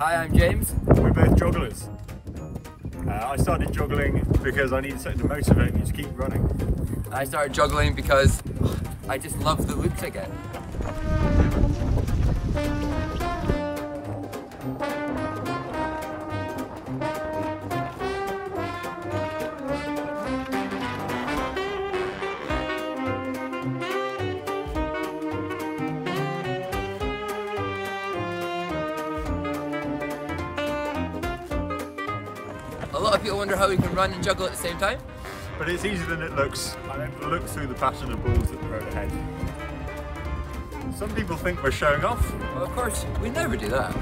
Hi, I'm James. We're both jogglers. I started joggling because I needed something to motivate me to keep running. I started juggling because I just love the looks I get. A lot of people wonder how we can run and juggle at the same time. But it's easier than it looks. I don't look through the pattern of balls at the road ahead. Some people think we're showing off. Well, of course, we never do that.